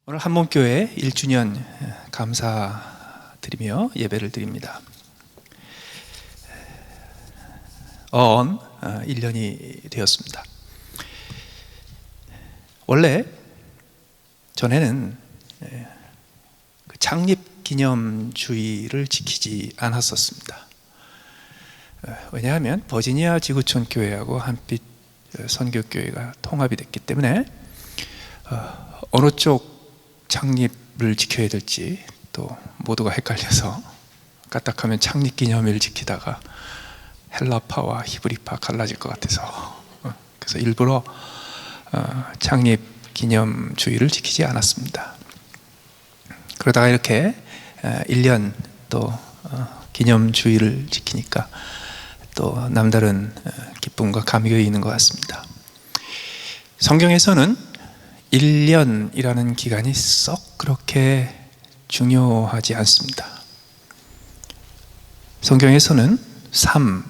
오늘 한몸교회 1주년 감사드리며 예배를 드립니다. 1년이 되었습니다. 원래 전에는 창립기념주의를 지키지 않았었습니다. 왜냐하면 버지니아 지구촌 교회하고 한빛 선교교회가 통합이 됐기 때문에 어느 쪽 창립을 지켜야 될지 또 모두가 헷갈려서 까딱하면 창립기념일을 지키다가 헬라파와 히브리파 갈라질 것 같아서 그래서 일부러 창립기념주의를 지키지 않았습니다. 그러다가 이렇게 1년 또 기념주의를 지키니까 또 남다른 기쁨과 감격이 있는 것 같습니다. 성경에서는 1년이라는 기간이 썩 그렇게 중요하지 않습니다. 성경에서는 3,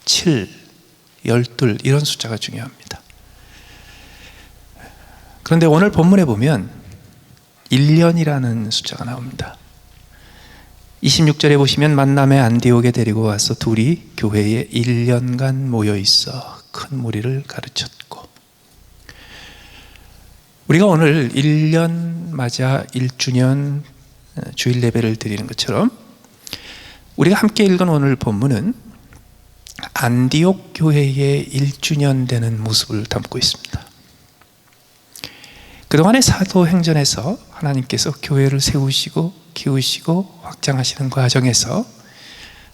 7, 12 이런 숫자가 중요합니다. 그런데 오늘 본문에 보면 1년이라는 숫자가 나옵니다. 26절에 보시면 만남의 안디옥에 데리고 와서 둘이 교회에 1년간 모여 있어 큰 무리를 가르쳤고, 우리가 오늘 1년 맞아 1주년 주일 예배를 드리는 것처럼 우리가 함께 읽은 오늘 본문은 안디옥 교회의 1주년 되는 모습을 담고 있습니다. 그동안의 사도행전에서 하나님께서 교회를 세우시고 키우시고 확장하시는 과정에서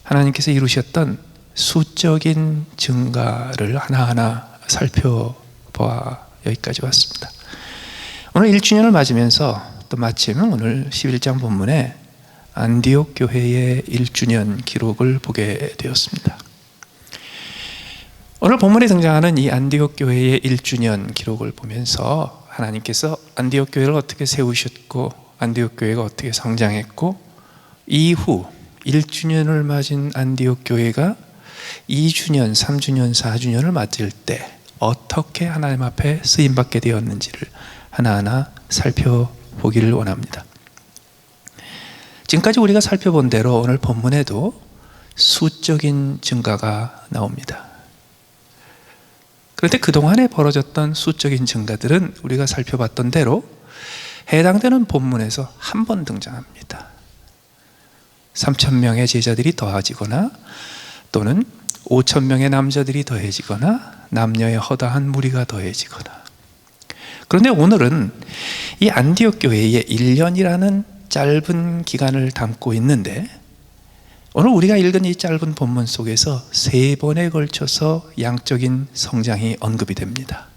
하나님께서 이루셨던 수적인 증가를 하나하나 살펴보아 여기까지 왔습니다. 오늘 1주년을 맞으면서 또 마침 오늘 11장 본문에 안디옥 교회의 1주년 기록을 보게 되었습니다. 오늘 본문에 등장하는 이 안디옥 교회의 1주년 기록을 보면서 하나님께서 안디옥 교회를 어떻게 세우셨고 안디옥 교회가 어떻게 성장했고 이후 1주년을 맞은 안디옥 교회가 2주년, 3주년, 4주년을 맞을 때 어떻게 하나님 앞에 쓰임받게 되었는지를 하나하나 살펴보기를 원합니다. 지금까지 우리가 살펴본 대로 오늘 본문에도 수적인 증가가 나옵니다. 그런데 그동안에 벌어졌던 수적인 증가들은 우리가 살펴봤던 대로 해당되는 본문에서 한 번 등장합니다. 3,000명의 제자들이 더해지거나 또는 5,000명의 남자들이 더해지거나 남녀의 허다한 무리가 더해지거나. 그런데 오늘은 이 안디옥 교회의 1년이라는 짧은 기간을 담고 있는데 오늘 우리가 읽은 이 짧은 본문 속에서 3번에 걸쳐서 양적인 성장이 언급이 됩니다.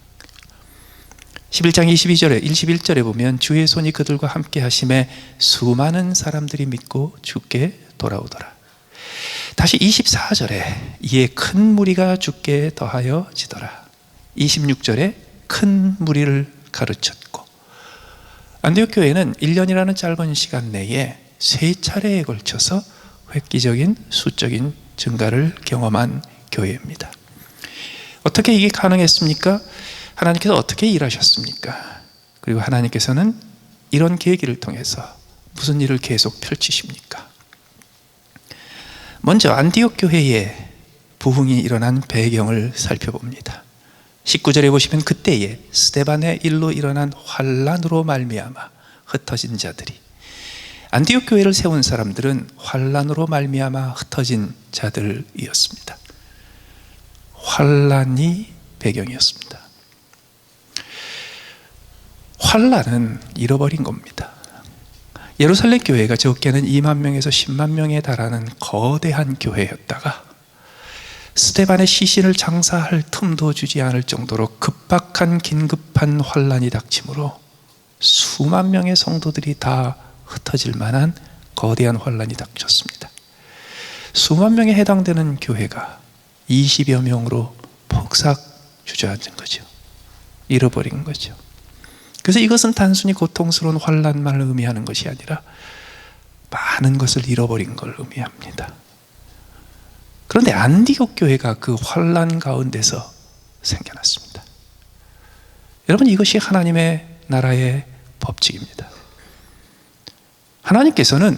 11장 21절에 보면 주의 손이 그들과 함께 하심에 수많은 사람들이 믿고 주께 돌아오더라. 다시 24절에 이에 큰 무리가 주께 더하여 지더라. 26절에 큰 무리를 가르쳤고, 안디옥 교회는 1년이라는 짧은 시간 내에 3차례에 걸쳐서 획기적인 수적인 증가를 경험한 교회입니다. 어떻게 이게 가능했습니까? 하나님께서 어떻게 일하셨습니까? 그리고 하나님께서는 이런 계기를 통해서 무슨 일을 계속 펼치십니까? 먼저 안디옥 교회의 부흥이 일어난 배경을 살펴봅니다. 19절에 보시면 그때에 스데반의 일로 일어난 환난으로 말미암아 흩어진 자들이, 안디옥 교회를 세운 사람들은 환난으로 말미암아 흩어진 자들이었습니다. 환난이 배경이었습니다. 환난은 잃어버린 겁니다. 예루살렘 교회가 적게는 2만 명에서 10만 명에 달하는 거대한 교회였다가 스데반의 시신을 장사할 틈도 주지 않을 정도로 급박한 긴급한 환난이 닥침으로 수만 명의 성도들이 다 흩어질 만한 거대한 환난이 닥쳤습니다. 수만 명에 해당되는 교회가 20여 명으로 폭삭 주저앉은 거죠. 잃어버린 거죠. 그래서 이것은 단순히 고통스러운 환난만을 의미하는 것이 아니라 많은 것을 잃어버린 걸 의미합니다. 그런데 안디옥 교회가 그 환난 가운데서 생겨났습니다. 여러분, 이것이 하나님의 나라의 법칙입니다. 하나님께서는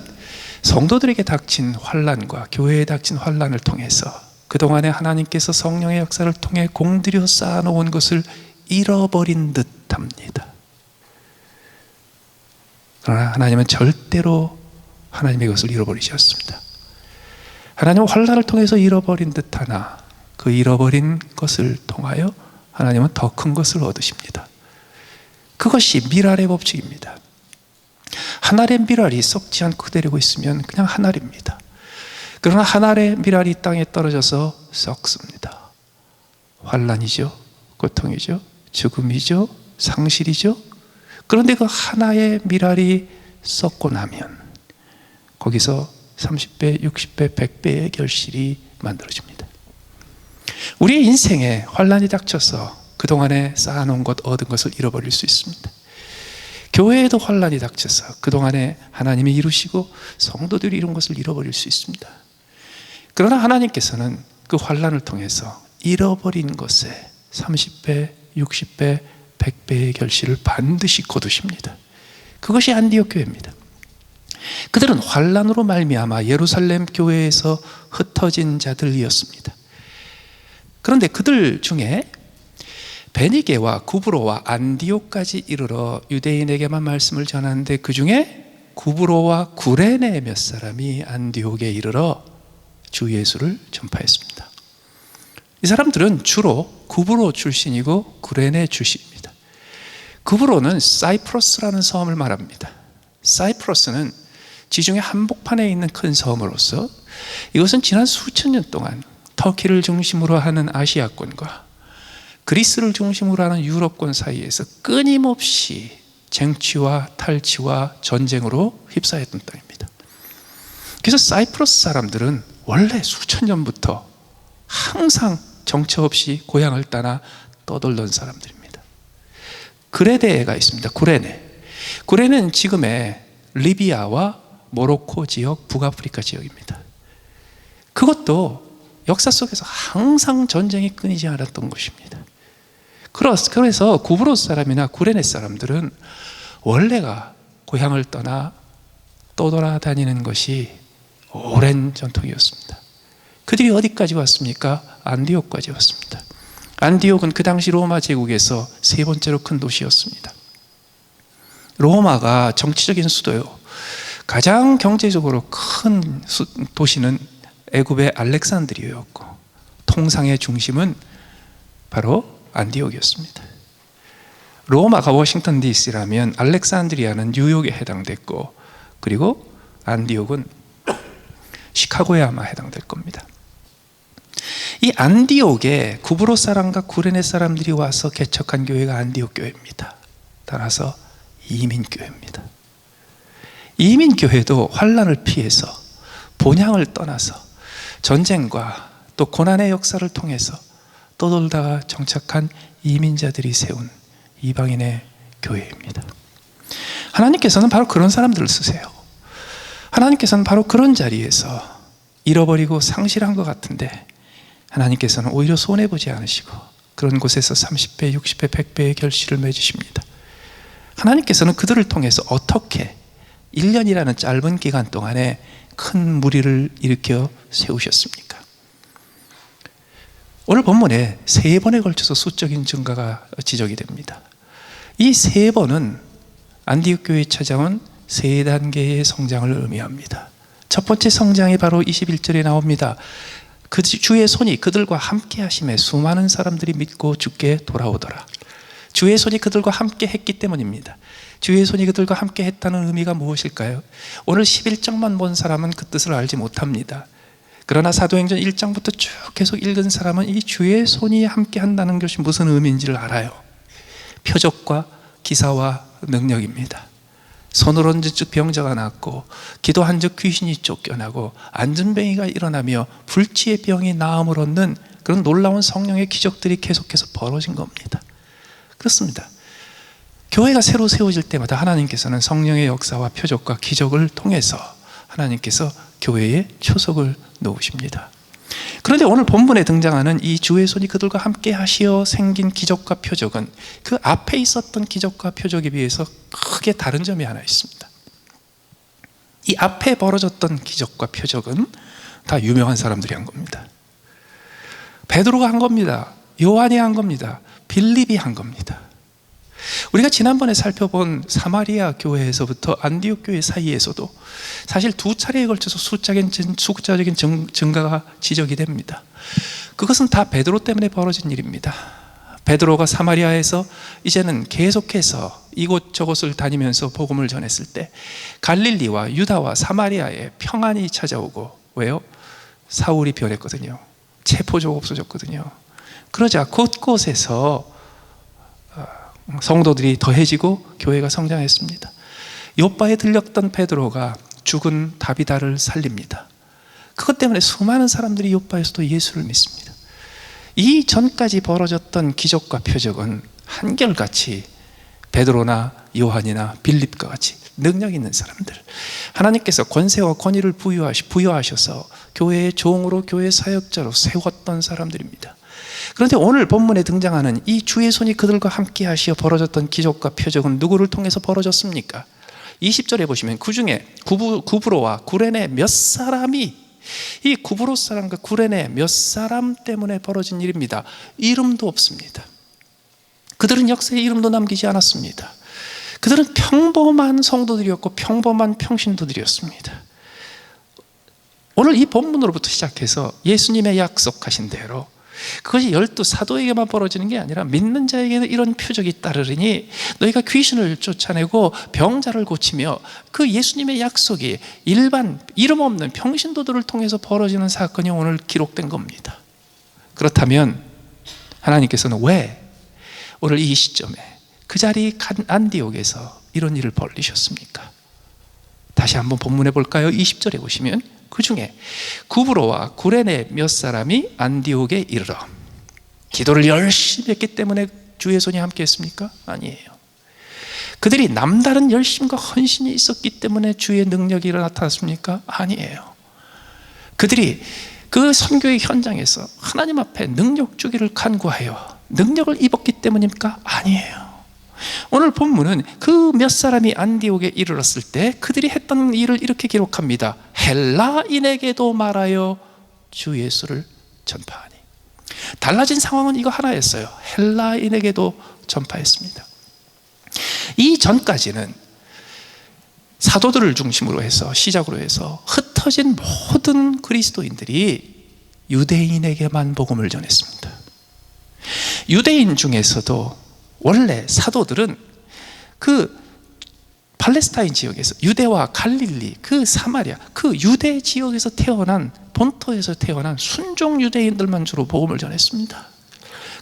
성도들에게 닥친 환난과 교회에 닥친 환난을 통해서 그동안에 하나님께서 성령의 역사를 통해 공들여 쌓아놓은 것을 잃어버린 듯합니다. 그러나 하나님은 절대로 하나님의 것을 잃어버리지 않습니다. 하나님은 환난을 통해서 잃어버린 듯하나 그 잃어버린 것을 통하여 하나님은 더 큰 것을 얻으십니다. 그것이 미랄의 법칙입니다. 한 알의 미랄이 썩지 않고 그대로 있으면 그냥 한 알입니다. 그러나 한 알의 미랄이 땅에 떨어져서 썩습니다. 환난이죠, 고통이죠, 죽음이죠, 상실이죠. 그런데 그 하나의 미랄이 썩고 나면 거기서 30배, 60배, 100배의 결실이 만들어집니다. 우리의 인생에 환난이 닥쳐서 그동안에 쌓아놓은 것, 얻은 것을 잃어버릴 수 있습니다. 교회에도 환난이 닥쳐서 그동안에 하나님이 이루시고 성도들이 이룬 것을 잃어버릴 수 있습니다. 그러나 하나님께서는 그 환난을 통해서 잃어버린 것에 30배, 60배, 100배의 결실을 반드시 거두십니다. 그것이 안디옥 교회입니다. 그들은 환난으로 말미암아 예루살렘 교회에서 흩어진 자들이었습니다. 그런데 그들 중에 베니게와 구브로와 안디옥까지 이르러 유대인에게만 말씀을 전하는데 그 중에 구브로와 구레네 몇 사람이 안디옥에 이르러 주 예수를 전파했습니다. 이 사람들은 주로 구브로 출신이고 구레네 출신입니다. 구브로는 사이프러스라는 섬을 말합니다. 사이프러스는 지중해 한복판에 있는 큰 섬으로서 이것은 지난 수천 년 동안 터키를 중심으로 하는 아시아권과 그리스를 중심으로 하는 유럽권 사이에서 끊임없이 쟁취와 탈취와 전쟁으로 휩싸였던 땅입니다. 그래서 사이프러스 사람들은 원래 수천 년부터 항상 정처 없이 고향을 떠나 떠돌던 사람들입니다. 그레네가 있습니다. 구레네는 지금의 리비아와 모로코 지역, 북아프리카 지역입니다. 그것도 역사 속에서 항상 전쟁이 끊이지 않았던 곳입니다. 그래서 구브로 사람이나 구레네 사람들은 원래가 고향을 떠나 떠돌아다니는 것이 오랜 전통이었습니다. 그들이 어디까지 왔습니까? 안디옥까지 왔습니다. 안디옥은 그 당시 로마 제국에서 세 번째로 큰 도시였습니다. 로마가 정치적인 수도요. 가장 경제적으로 큰 도시는 애굽의 알렉산드리아였고 통상의 중심은 바로 안디옥이었습니다. 로마가 워싱턴 DC라면 알렉산드리아는 뉴욕에 해당됐고 그리고 안디옥은 시카고에 아마 해당될 겁니다. 이 안디옥에 구브로 사람과 구레네 사람들이 와서 개척한 교회가 안디옥 교회입니다. 따라서 이민교회입니다. 이민교회도 환난을 피해서 본향을 떠나서 전쟁과 또 고난의 역사를 통해서 떠돌다가 정착한 이민자들이 세운 이방인의 교회입니다. 하나님께서는 바로 그런 사람들을 쓰세요. 하나님께서는 바로 그런 자리에서 잃어버리고 상실한 것 같은데 하나님께서는 오히려 손해보지 않으시고 그런 곳에서 30배, 60배, 100배의 결실을 맺으십니다. 하나님께서는 그들을 통해서 어떻게 1년이라는 짧은 기간 동안에 큰 무리를 일으켜 세우셨습니까? 오늘 본문에 3번에 걸쳐서 수적인 증가가 지적이 됩니다. 이 3번은 안디옥 교회에 찾아온 3단계의 성장을 의미합니다. 첫 번째 성장이 바로 21절에 나옵니다. 그 주의 손이 그들과 함께 하심에 수많은 사람들이 믿고 주께 돌아오더라. 주의 손이 그들과 함께 했기 때문입니다. 주의 손이 그들과 함께 했다는 의미가 무엇일까요? 오늘 11장만 본 사람은 그 뜻을 알지 못합니다. 그러나 사도행전 1장부터 쭉 계속 읽은 사람은 이 주의 손이 함께 한다는 것이 무슨 의미인지를 알아요. 표적과 기사와 능력입니다. 손을 얹은 즉 병자가 낫고 기도한 즉 귀신이 쫓겨나고 안전뱅이가 일어나며 불치의 병이 나음을 얻는 그런 놀라운 성령의 기적들이 계속해서 벌어진 겁니다. 그렇습니다. 교회가 새로 세워질 때마다 하나님께서는 성령의 역사와 표적과 기적을 통해서 하나님께서 교회에 초석을 놓으십니다. 그런데 오늘 본문에 등장하는 이 주의 손이 그들과 함께 하시어 생긴 기적과 표적은 그 앞에 있었던 기적과 표적에 비해서 크게 다른 점이 하나 있습니다. 이 앞에 벌어졌던 기적과 표적은 다 유명한 사람들이 한 겁니다. 베드로가 한 겁니다. 요한이 한 겁니다. 빌립이 한 겁니다. 우리가 지난번에 살펴본 사마리아 교회에서부터 안디옥 교회 사이에서도 사실 두 차례에 걸쳐서 숫자적인 증가가 지적이 됩니다. 그것은 다 베드로 때문에 벌어진 일입니다. 베드로가 사마리아에서 이제는 계속해서 이곳저곳을 다니면서 복음을 전했을 때 갈릴리와 유다와 사마리아에 평안이 찾아오고, 왜요? 사울이 변했거든요. 체포조가 없어졌거든요. 그러자 곳곳에서 성도들이 더해지고 교회가 성장했습니다. 요바에 들렸던 베드로가 죽은 다비다를 살립니다. 그것 때문에 수많은 사람들이 요바에서도 예수를 믿습니다. 이 전까지 벌어졌던 기적과 표적은 한결같이 베드로나 요한이나 빌립과 같이 능력 있는 사람들, 하나님께서 권세와 권위를 부여하셔서 교회의 종으로, 교회의 사역자로 세웠던 사람들입니다. 그런데 오늘 본문에 등장하는 이 주의 손이 그들과 함께 하시어 벌어졌던 기적과 표적은 누구를 통해서 벌어졌습니까? 20절에 보시면 그 중에 구브로와 구레네 몇 사람이, 이 구브로 사람과 구레네 몇 사람 때문에 벌어진 일입니다. 이름도 없습니다. 그들은 역사에 이름도 남기지 않았습니다. 그들은 평범한 성도들이었고 평범한 평신도들이었습니다. 오늘 이 본문으로부터 시작해서 예수님의 약속하신 대로 그것이 12사도에게만 벌어지는 게 아니라 믿는 자에게는 이런 표적이 따르리니 너희가 귀신을 쫓아내고 병자를 고치며, 그 예수님의 약속이 일반 이름 없는 평신도들을 통해서 벌어지는 사건이 오늘 기록된 겁니다. 그렇다면 하나님께서는 왜 오늘 이 시점에 그 자리 안디옥에서 이런 일을 벌리셨습니까? 다시 한번 본문에 볼까요? 20절에 보시면 그 중에 구브로와 구레네 몇 사람이 안디옥에 이르러, 기도를 열심히 했기 때문에 주의 손이 함께 했습니까? 아니에요. 그들이 남다른 열심과 헌신이 있었기 때문에 주의 능력이 나타났습니까? 아니에요. 그들이 그 선교의 현장에서 하나님 앞에 능력 주기를 간구하여 능력을 입었기 때문입니까? 아니에요. 오늘 본문은 그 몇 사람이 안디옥에 이르렀을 때 그들이 했던 일을 이렇게 기록합니다. 헬라인에게도 말하여 주 예수를 전파하니. 달라진 상황은 이거 하나였어요. 헬라인에게도 전파했습니다. 이 전까지는 사도들을 중심으로 해서, 시작으로 해서 흩어진 모든 그리스도인들이 유대인에게만 복음을 전했습니다. 유대인 중에서도 원래 사도들은 그 팔레스타인 지역에서, 유대와 갈릴리, 그 사마리아, 그 유대 지역에서 태어난, 본토에서 태어난 순종 유대인들만 주로 복음을 전했습니다.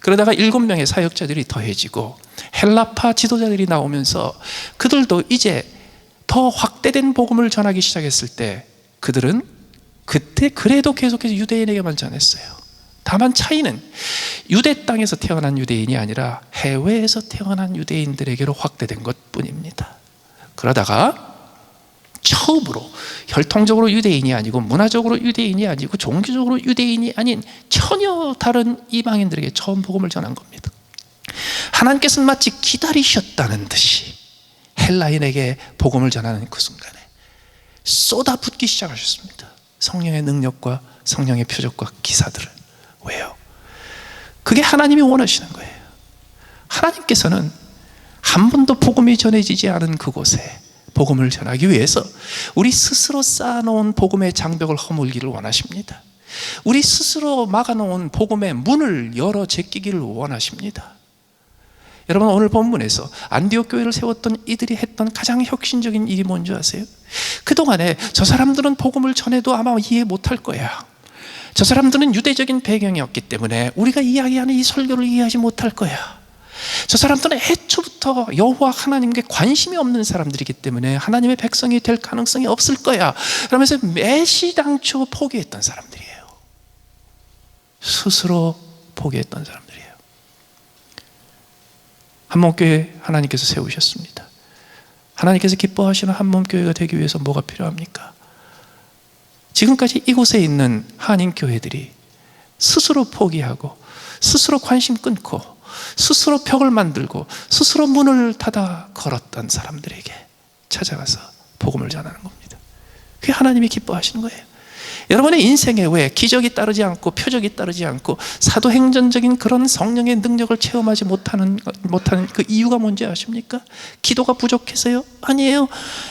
그러다가 7명의 사역자들이 더해지고 헬라파 지도자들이 나오면서 그들도 이제 더 확대된 복음을 전하기 시작했을 때 그들은 그때 그래도 계속해서 유대인에게만 전했어요. 다만 차이는 유대 땅에서 태어난 유대인이 아니라 해외에서 태어난 유대인들에게로 확대된 것뿐입니다. 그러다가 처음으로 혈통적으로 유대인이 아니고, 문화적으로 유대인이 아니고, 종교적으로 유대인이 아닌 전혀 다른 이방인들에게 처음 복음을 전한 겁니다. 하나님께서는 마치 기다리셨다는 듯이 헬라인에게 복음을 전하는 그 순간에 쏟아붓기 시작하셨습니다. 성령의 능력과 성령의 표적과 기사들을. 왜요? 그게 하나님이 원하시는 거예요. 하나님께서는 한 번도 복음이 전해지지 않은 그곳에 복음을 전하기 위해서 우리 스스로 쌓아놓은 복음의 장벽을 허물기를 원하십니다. 우리 스스로 막아놓은 복음의 문을 열어 제끼기를 원하십니다. 여러분, 오늘 본문에서 안디옥 교회를 세웠던 이들이 했던 가장 혁신적인 일이 뭔지 아세요? 그동안에 저 사람들은 복음을 전해도 아마 이해 못할 거야. 저 사람들은 유대적인 배경이었기 때문에 우리가 이야기하는 이 설교를 이해하지 못할 거야. 저 사람들은 애초부터 여호와 하나님께 관심이 없는 사람들이기 때문에 하나님의 백성이 될 가능성이 없을 거야, 그러면서 매시당초 포기했던 사람들이에요. 스스로 포기했던 사람들이에요. 한몸교회 하나님께서 세우셨습니다. 하나님께서 기뻐하시는 한몸교회가 되기 위해서 뭐가 필요합니까? 지금까지 이곳에 있는 한인교회들이 스스로 포기하고 스스로 관심 끊고 스스로 벽을 만들고 스스로 문을 닫아 걸었던 사람들에게 찾아가서 복음을 전하는 겁니다. 그게 하나님이 기뻐하시는 거예요. 여러분의 인생에 왜 기적이 따르지 않고 표적이 따르지 않고 사도행전적인 그런 성령의 능력을 체험하지 못하는 그 이유가 뭔지 아십니까? 기도가 부족해서요? 아니에요.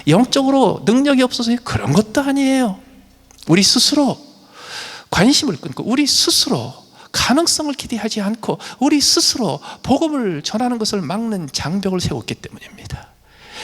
영적으로 능력이 없어서요? 그런 것도 아니에요. 우리 스스로 관심을 끊고 우리 스스로 가능성을 기대하지 않고 우리 스스로 복음을 전하는 것을 막는 장벽을 세웠기 때문입니다.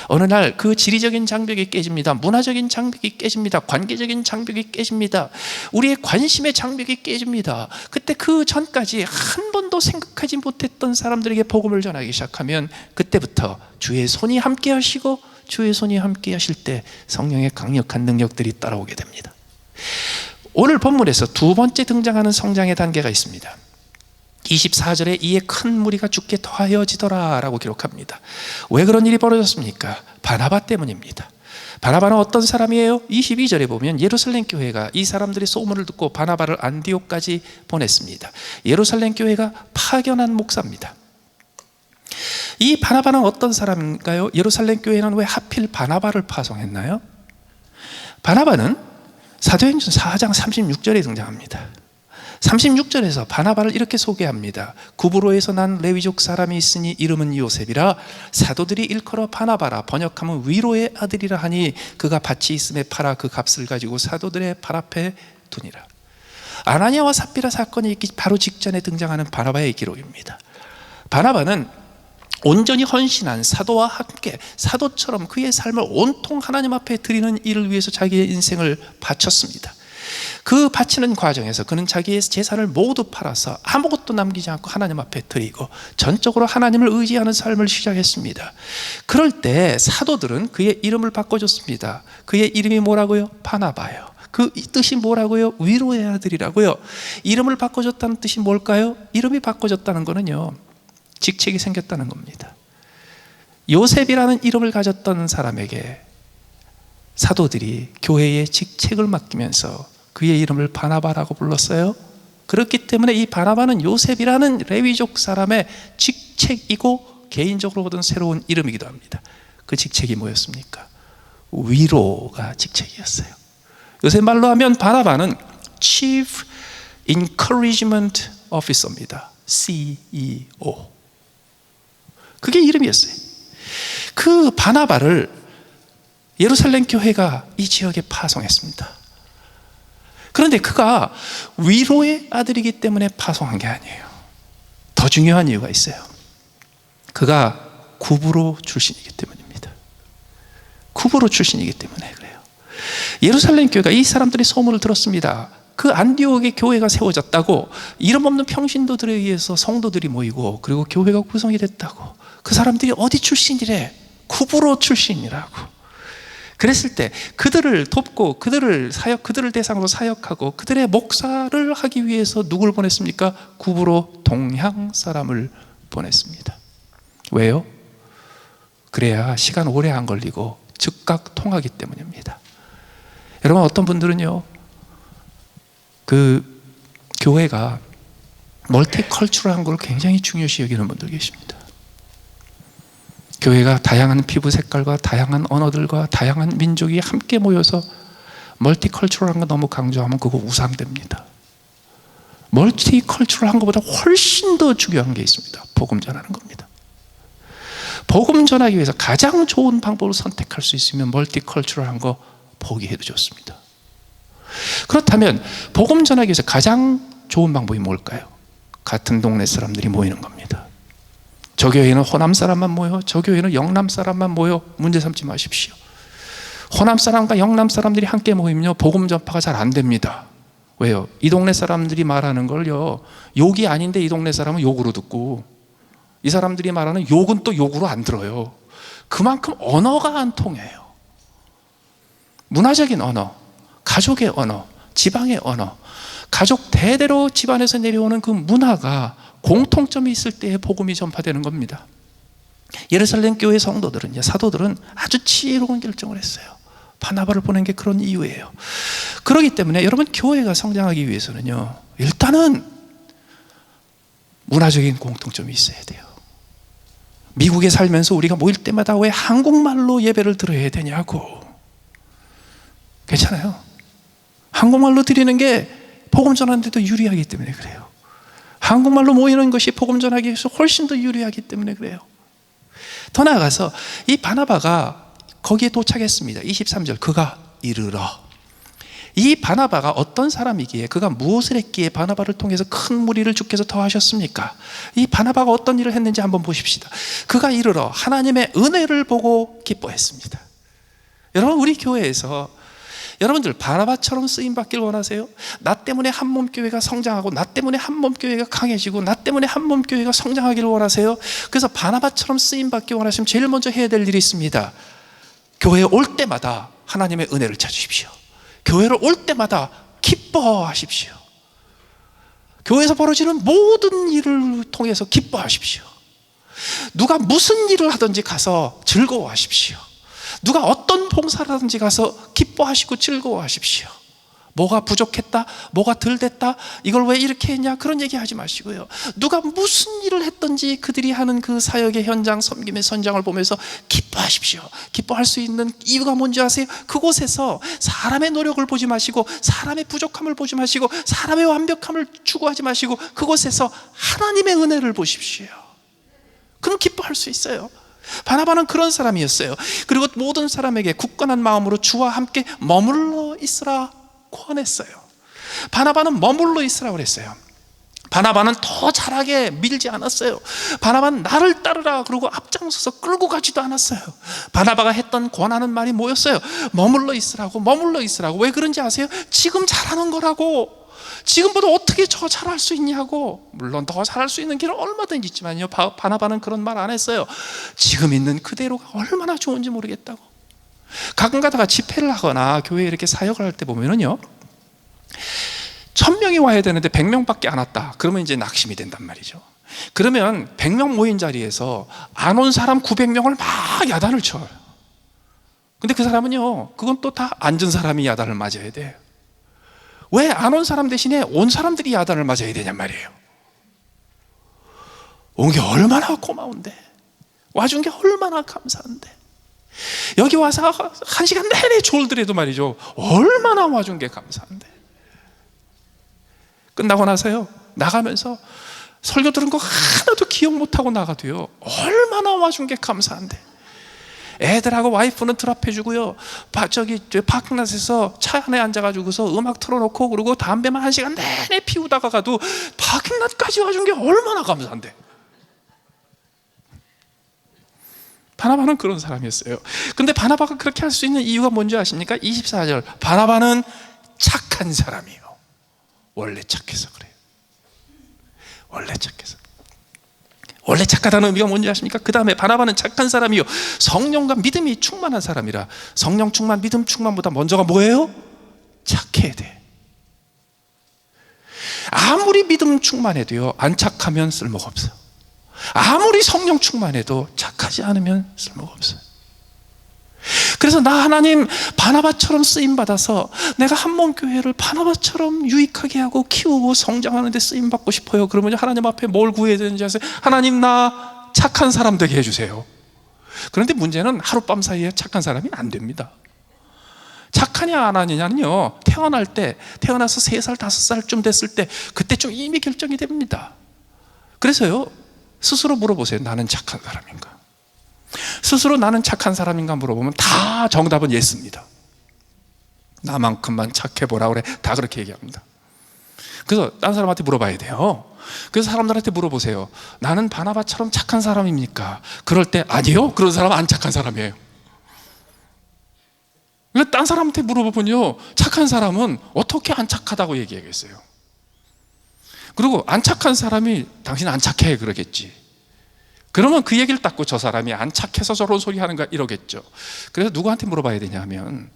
어느 날 그 지리적인 장벽이 깨집니다. 문화적인 장벽이 깨집니다. 관계적인 장벽이 깨집니다. 우리의 관심의 장벽이 깨집니다. 그때 그 전까지 한 번도 생각하지 못했던 사람들에게 복음을 전하기 시작하면 그때부터 주의 손이 함께 하시고 주의 손이 함께 하실 때 성령의 강력한 능력들이 따라오게 됩니다. 오늘 본문에서 두 번째 등장하는 성장의 단계가 있습니다. 24절에 이에 큰 무리가 죽게 더하여지더라 라고 기록합니다. 왜 그런 일이 벌어졌습니까? 바나바 때문입니다. 바나바는 어떤 사람이에요? 22절에 보면 예루살렘 교회가 이 사람들의 소문을 듣고 바나바를 안디옥까지 보냈습니다. 예루살렘 교회가 파견한 목사입니다. 이 바나바는 어떤 사람인가요? 예루살렘 교회는 왜 하필 바나바를 파송했나요? 바나바는 사도행전 4장 36절에 등장합니다. 36절에서 바나바를 이렇게 소개합니다. 구브로에서 난 레위족 사람이 있으니 이름은 요셉이라 사도들이 일컬어 바나바라 번역하면 위로의 아들이라 하니 그가 밭이 있음에 팔아 그 값을 가지고 사도들의 발 앞에 두니라. 아나니아와 삽비라 사건이 있기 바로 직전에 등장하는 바나바의 기록입니다. 바나바는 온전히 헌신한 사도와 함께 사도처럼 그의 삶을 온통 하나님 앞에 드리는 일을 위해서 자기의 인생을 바쳤습니다. 그 바치는 과정에서 그는 자기의 재산을 모두 팔아서 아무것도 남기지 않고 하나님 앞에 드리고 전적으로 하나님을 의지하는 삶을 시작했습니다. 그럴 때 사도들은 그의 이름을 바꿔줬습니다. 그의 이름이 뭐라고요? 바나바예요. 그 뜻이 뭐라고요? 위로의 아들이라고요. 이름을 바꿔줬다는 뜻이 뭘까요? 이름이 바꿔줬다는 거는요, 직책이 생겼다는 겁니다. 요셉이라는 이름을 가졌던 사람에게 사도들이 교회의 직책을 맡기면서 그의 이름을 바나바라고 불렀어요. 그렇기 때문에 이 바나바는 요셉이라는 레위족 사람의 직책이고 개인적으로 얻은 새로운 이름이기도 합니다. 그 직책이 뭐였습니까? 위로가 직책이었어요. 요새 말로 하면 바나바는 Chief Encouragement Officer입니다. CEO. 그게 이름이었어요. 그 바나바를 예루살렘 교회가 이 지역에 파송했습니다. 그런데 그가 위로의 아들이기 때문에 파송한 게 아니에요. 더 중요한 이유가 있어요. 그가 구브로 출신이기 때문입니다. 구브로 출신이기 때문에 그래요. 예루살렘 교회가 이 사람들의 소문을 들었습니다. 그 안디옥에 교회가 세워졌다고, 이름 없는 평신도들에 의해서 성도들이 모이고 그리고 교회가 구성이 됐다고. 그 사람들이 어디 출신이래? 구브로 출신이라고. 그랬을 때 그들을 돕고 그들을 대상으로 사역하고 그들의 목사를 하기 위해서 누굴 보냈습니까? 구브로 동향 사람을 보냈습니다. 왜요? 그래야 시간 오래 안 걸리고 즉각 통하기 때문입니다. 여러분, 어떤 분들은요, 그 교회가 멀티컬처럴한 걸 굉장히 중요시 여기는 분들 계십니다. 교회가 다양한 피부 색깔과 다양한 언어들과 다양한 민족이 함께 모여서 멀티컬처럴한 거 너무 강조하면 그거 우상됩니다. 멀티컬처럴한 것보다 훨씬 더 중요한 게 있습니다. 복음 전하는 겁니다. 복음 전하기 위해서 가장 좋은 방법을 선택할 수 있으면 멀티컬처럴한 거 포기해도 좋습니다. 그렇다면 복음 전하기 위해서 가장 좋은 방법이 뭘까요? 같은 동네 사람들이 모이는 겁니다. 저 교회는 호남 사람만 모여, 저 교회는 영남 사람만 모여. 문제 삼지 마십시오. 호남 사람과 영남 사람들이 함께 모이면요, 복음 전파가 잘 안 됩니다. 왜요? 이 동네 사람들이 말하는 걸요, 욕이 아닌데 이 동네 사람은 욕으로 듣고, 이 사람들이 말하는 욕은 또 욕으로 안 들어요. 그만큼 언어가 안 통해요. 문화적인 언어, 가족의 언어, 지방의 언어, 가족 대대로 집안에서 내려오는 그 문화가 공통점이 있을 때에 복음이 전파되는 겁니다. 예루살렘 교회 성도들은, 사도들은 아주 지혜로운 결정을 했어요. 바나바를 보낸 게 그런 이유예요. 그렇기 때문에 여러분, 교회가 성장하기 위해서는요, 일단은 문화적인 공통점이 있어야 돼요. 미국에 살면서 우리가 모일 때마다 왜 한국말로 예배를 드려야 되냐고. 괜찮아요. 한국말로 드리는 게 복음 전하는 데도 유리하기 때문에 그래요. 한국말로 모이는 것이 복음 전하기 위해서 훨씬 더 유리하기 때문에 그래요. 더 나아가서 이 바나바가 거기에 도착했습니다. 23절, 그가 이르러. 이 바나바가 어떤 사람이기에, 그가 무엇을 했기에 바나바를 통해서 큰 무리를 주께서 더하셨습니까? 이 바나바가 어떤 일을 했는지 한번 보십시다. 그가 이르러 하나님의 은혜를 보고 기뻐했습니다. 여러분, 우리 교회에서 여러분들 바나바처럼 쓰임받길 원하세요? 나 때문에 한몸교회가 성장하고, 나 때문에 한몸교회가 강해지고, 나 때문에 한몸교회가 성장하기를 원하세요? 그래서 바나바처럼 쓰임받기 원하시면 제일 먼저 해야 될 일이 있습니다. 교회에 올 때마다 하나님의 은혜를 찾으십시오. 교회를 올 때마다 기뻐하십시오. 교회에서 벌어지는 모든 일을 통해서 기뻐하십시오. 누가 무슨 일을 하든지 가서 즐거워하십시오. 누가 어떤 봉사를 하든지 가서 기뻐하시고 즐거워하십시오. 뭐가 부족했다, 뭐가 덜 됐다, 이걸 왜 이렇게 했냐, 그런 얘기 하지 마시고요. 누가 무슨 일을 했든지 그들이 하는 그 사역의 현장, 섬김의 선장을 보면서 기뻐하십시오. 기뻐할 수 있는 이유가 뭔지 아세요? 그곳에서 사람의 노력을 보지 마시고, 사람의 부족함을 보지 마시고, 사람의 완벽함을 추구하지 마시고, 그곳에서 하나님의 은혜를 보십시오. 그럼 기뻐할 수 있어요. 바나바는 그런 사람이었어요. 그리고 모든 사람에게 굳건한 마음으로 주와 함께 머물러 있으라 권했어요. 바나바는 머물러 있으라고 그랬어요. 바나바는 더 잘하게 밀지 않았어요. 바나바는 나를 따르라 그러고 앞장서서 끌고 가지도 않았어요. 바나바가 했던 권하는 말이 뭐였어요? 머물러 있으라고, 머물러 있으라고. 왜 그런지 아세요? 지금 잘하는 거라고. 지금보다 어떻게 더 잘할 수 있냐고. 물론 더 잘할 수 있는 길은 얼마든지 있지만요, 바나바는 그런 말 안 했어요. 지금 있는 그대로가 얼마나 좋은지 모르겠다고. 가끔 가다가 집회를 하거나 교회에 이렇게 사역을 할 때 보면은요, 1000명이 와야 되는데 100명밖에 안 왔다. 그러면 이제 낙심이 된단 말이죠. 그러면 100명 모인 자리에서 안 온 사람 900명을 막 야단을 쳐요. 근데 그 사람은요, 그건 또 다 앉은 사람이 야단을 맞아야 돼요. 왜 안 온 사람 대신에 온 사람들이 야단을 맞아야 되냔 말이에요. 온 게 얼마나 고마운데, 와준 게 얼마나 감사한데, 여기 와서 1시간 내내 졸더라도 말이죠, 얼마나 와준 게 감사한데. 끝나고 나서요, 나가면서 설교 들은 거 하나도 기억 못하고 나가도요, 얼마나 와준 게 감사한데. 애들하고 와이프는 드랍해주고요, 저기 파킹랏에서 차 안에 앉아가지고서 음악 틀어놓고, 그리고 담배만 1시간 내내 피우다가 가도 파킹랏까지 와준 게 얼마나 감사한데. 바나바는 그런 사람이었어요. 근데 바나바가 그렇게 할 수 있는 이유가 뭔지 아십니까? 24절, 바나바는 착한 사람이에요. 원래 착해서 그래요. 원래 착해서. 원래 착하다는 의미가 뭔지 아십니까? 그 다음에 바나바는 착한 사람이요, 성령과 믿음이 충만한 사람이라. 성령 충만, 믿음 충만보다 먼저가 뭐예요? 착해야 돼. 아무리 믿음 충만해도요, 안 착하면 쓸모가 없어요. 아무리 성령 충만해도 착하지 않으면 쓸모가 없어요. 그래서 나 하나님 바나바처럼 쓰임받아서 내가 한몸교회를 바나바처럼 유익하게 하고 키우고 성장하는 데 쓰임받고 싶어요. 그러면 하나님 앞에 뭘 구해야 되는지 아세요? 하나님, 나 착한 사람 되게 해주세요. 그런데 문제는 하룻밤 사이에 착한 사람이 안 됩니다. 착하냐 안 하느냐는요, 태어나서 3살 5살쯤 됐을 때, 그때쯤 이미 결정이 됩니다. 그래서요, 스스로 물어보세요. 나는 착한 사람인가? 스스로 나는 착한 사람인가 물어보면 다 정답은 예스입니다. 나만큼만 착해보라 그래, 다 그렇게 얘기합니다. 그래서 딴 사람한테 물어봐야 돼요. 그래서 사람들한테 물어보세요. 나는 바나바처럼 착한 사람입니까? 그럴 때 아니요, 그런 사람은 안 착한 사람이에요. 그러니까 딴 사람한테 물어보면요, 착한 사람은 어떻게 안 착하다고 얘기하겠어요? 그리고 안 착한 사람이 당신 안 착해 그러겠지. 그러면 그 얘기를 닦고 저 사람이 안 착해서 저런 소리 하는가 이러겠죠. 그래서 누구한테 물어봐야 되냐 하면,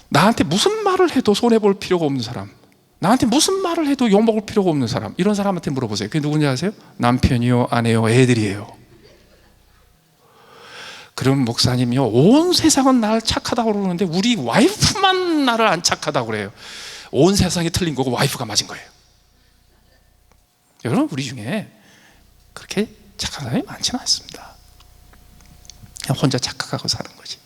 나한테 무슨 말을 해도 손해볼 필요가 없는 사람, 나한테 무슨 말을 해도 욕먹을 필요가 없는 사람, 이런 사람한테 물어보세요. 그게 누군지 아세요? 남편이요, 아내요, 애들이에요. 그럼 목사님이요, 온 세상은 나를 착하다고 그러는데 우리 와이프만 나를 안 착하다고 그래요. 온 세상이 틀린 거고 와이프가 맞은 거예요. 여러분, 우리 중에 그렇게 착한 사람이 많지는 않습니다. 그냥 혼자 착각하고 사는 거지.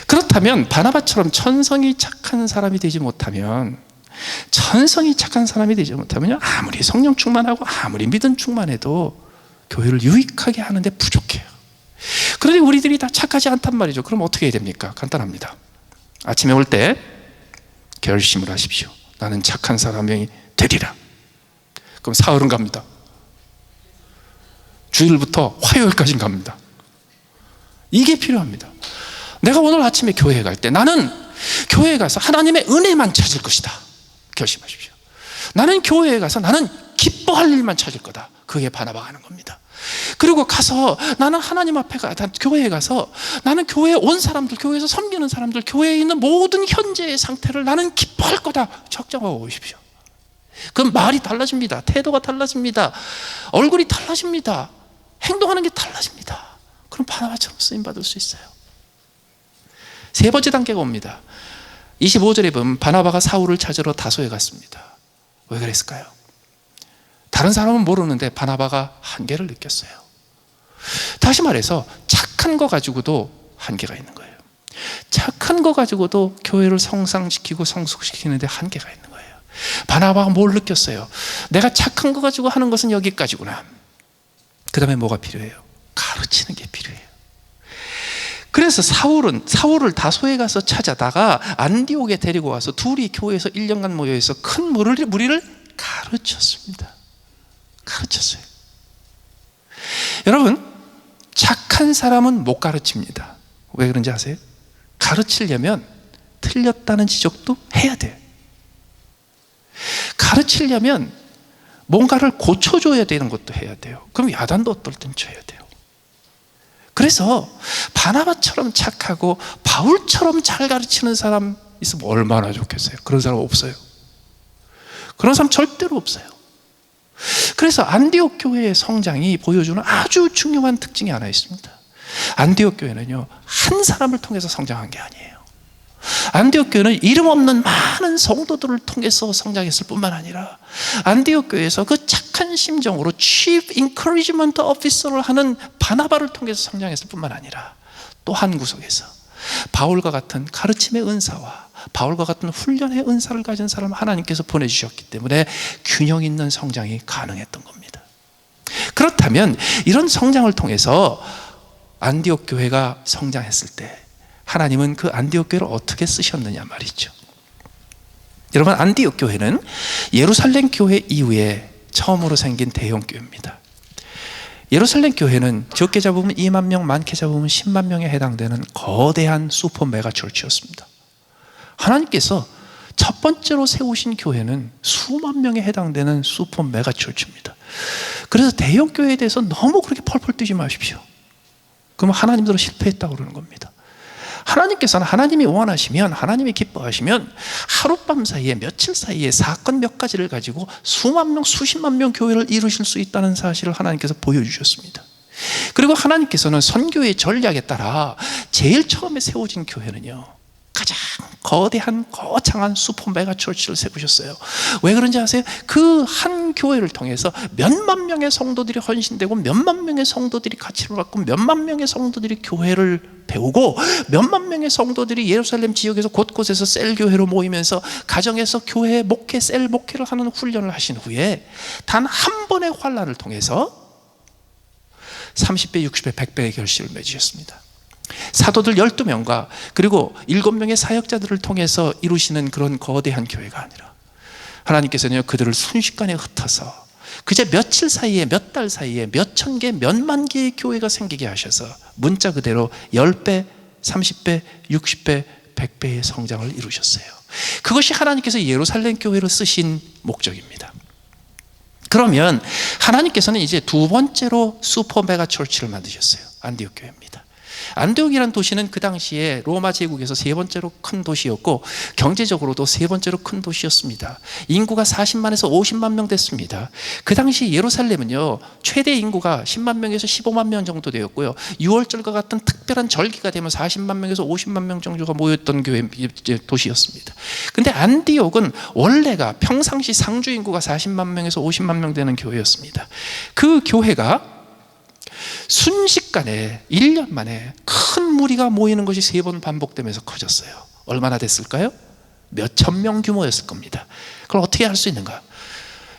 그렇다면 바나바처럼 천성이 착한 사람이 되지 못하면, 아무리 성령 충만하고 아무리 믿음 충만해도 교회를 유익하게 하는데 부족해요. 그런데 우리들이 다 착하지 않단 말이죠. 그럼 어떻게 해야 됩니까? 간단합니다. 아침에 올 때 결심을 하십시오. 나는 착한 사람이 되리라. 그럼 사흘은 갑니다. 주일부터 화요일까지는 갑니다. 이게 필요합니다. 내가 오늘 아침에 교회에 갈 때 나는 교회에 가서 하나님의 은혜만 찾을 것이다. 결심하십시오. 나는 교회에 가서 나는 기뻐할 일만 찾을 거다. 그게 바나바가 하는 겁니다. 그리고 가서 나는 하나님 앞에 교회에 가서 나는 교회에 온 사람들, 교회에서 섬기는 사람들, 교회에 있는 모든 현재의 상태를 나는 기뻐할 거다. 적정하고 오십시오. 그럼 말이 달라집니다. 태도가 달라집니다. 얼굴이 달라집니다. 행동하는 게 달라집니다. 그럼 바나바처럼 쓰임받을 수 있어요. 세 번째 단계가 옵니다. 25절에 보면 바나바가 사울을 찾으러 다소에 갔습니다. 왜 그랬을까요? 다른 사람은 모르는데 바나바가 한계를 느꼈어요. 다시 말해서 착한 거 가지고도 한계가 있는 거예요. 착한 거 가지고도 교회를 성상시키고 성숙시키는데 한계가 있는 거예요. 바나바가 뭘 느꼈어요? 내가 착한 거 가지고 하는 것은 여기까지구나. 그 다음에 뭐가 필요해요? 가르치는 게 필요해요. 그래서 사울을 다소에 가서 찾아다가 안디옥에 데리고 와서 둘이 교회에서 1년간 모여서 큰 무리를 가르쳤습니다. 가르쳤어요. 여러분, 착한 사람은 못 가르칩니다. 왜 그런지 아세요? 가르치려면 틀렸다는 지적도 해야 돼요. 가르치려면 뭔가를 고쳐줘야 되는 것도 해야 돼요. 그럼 야단도 어떨 땐 쳐야 돼요. 그래서 바나바처럼 착하고 바울처럼 잘 가르치는 사람 있으면 얼마나 좋겠어요. 그런 사람 없어요. 그런 사람 절대로 없어요. 그래서 안디옥 교회의 성장이 보여주는 아주 중요한 특징이 하나 있습니다. 안디옥 교회는요, 한 사람을 통해서 성장한 게 아니에요. 안디옥 교회는 이름 없는 많은 성도들을 통해서 성장했을 뿐만 아니라 안디옥 교회에서 그 착한 심정으로 Chief Encouragement Officer를 하는 바나바를 통해서 성장했을 뿐만 아니라 또 한 구석에서 바울과 같은 가르침의 은사와 바울과 같은 훈련의 은사를 가진 사람을 하나님께서 보내주셨기 때문에 균형 있는 성장이 가능했던 겁니다. 그렇다면 이런 성장을 통해서 안디옥 교회가 성장했을 때 하나님은 그 안디옥 교회를 어떻게 쓰셨느냐 말이죠. 여러분, 안디옥 교회는 예루살렘 교회 이후에 처음으로 생긴 대형 교회입니다. 예루살렘 교회는 적게 잡으면 2만 명, 많게 잡으면 10만 명에 해당되는 거대한 슈퍼 메가 철치였습니다. 하나님께서 첫 번째로 세우신 교회는 수만 명에 해당되는 슈퍼 메가 철치입니다. 그래서 대형 교회에 대해서 너무 그렇게 펄펄 뛰지 마십시오. 그러면 하나님대로 실패했다고 그러는 겁니다. 하나님께서는 하나님이 원하시면, 하나님이 기뻐하시면 하룻밤 사이에, 며칠 사이에 사건 몇 가지를 가지고 수만 명, 수십만 명 교회를 이루실 수 있다는 사실을 하나님께서 보여주셨습니다. 그리고 하나님께서는 선교의 전략에 따라 제일 처음에 세워진 교회는요, 가장 거대한 거창한 슈퍼 메가 처치를 세우셨어요. 왜 그런지 아세요? 그 한 교회를 통해서 몇만 명의 성도들이 헌신되고 몇만 명의 성도들이 가치를 갖고 몇만 명의 성도들이 교회를 배우고 몇만 명의 성도들이 예루살렘 지역에서 곳곳에서 셀 교회로 모이면서 가정에서 교회 목회, 셀 목회를 하는 훈련을 하신 후에 단 한 번의 환난을 통해서 30배, 60배, 100배의 결실을 맺으셨습니다. 사도들 12명과 그리고 7명의 사역자들을 통해서 이루시는 그런 거대한 교회가 아니라 하나님께서는 그들을 순식간에 흩어서 그저 며칠 사이에, 몇 달 사이에 몇천 개, 몇만 개의 교회가 생기게 하셔서 문자 그대로 10배, 30배, 60배, 100배의 성장을 이루셨어요. 그것이 하나님께서 예루살렘 교회로 쓰신 목적입니다. 그러면 하나님께서는 이제 두 번째로 슈퍼 메가 철치를 만드셨어요. 안디옥 교회입니다. 안디옥이라는 도시는 그 당시에 로마 제국에서 세 번째로 큰 도시였고 경제적으로도 세 번째로 큰 도시였습니다. 인구가 40만에서 50만 명 됐습니다. 그 당시 예루살렘은요, 최대 인구가 10만 명에서 15만 명 정도 되었고요, 6월절과 같은 특별한 절기가 되면 40만 명에서 50만 명 정도가 모였던 도시였습니다. 근데 안디옥은 원래가 평상시 상주 인구가 40만 명에서 50만 명 되는 교회였습니다. 그 교회가 순식간에 1년 만에 큰 무리가 모이는 것이 3번 반복되면서 커졌어요. 얼마나 됐을까요? 몇천 명 규모였을 겁니다. 그걸 어떻게 할 수 있는가?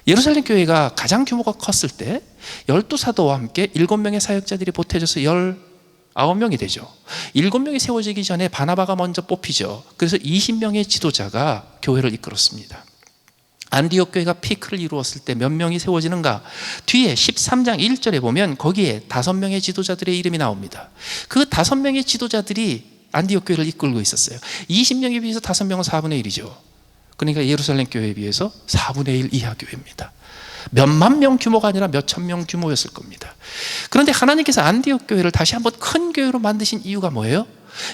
예루살렘 교회가 가장 규모가 컸을 때 12사도와 함께 7명의 사역자들이 보태져서 19명이 되죠. 7명이 세워지기 전에 바나바가 먼저 뽑히죠. 그래서 20명의 지도자가 교회를 이끌었습니다. 안디옥 교회가 피크를 이루었을 때 몇 명이 세워지는가? 뒤에 13장 1절에 보면 거기에 5명의 지도자들의 이름이 나옵니다. 그 5명의 지도자들이 안디옥 교회를 이끌고 있었어요. 20명에 비해서 5명은 4분의 1이죠. 그러니까 예루살렘 교회에 비해서 4분의 1 이하 교회입니다. 몇만 명 규모가 아니라 몇천 명 규모였을 겁니다. 그런데 하나님께서 안디옥 교회를 다시 한번 큰 교회로 만드신 이유가 뭐예요?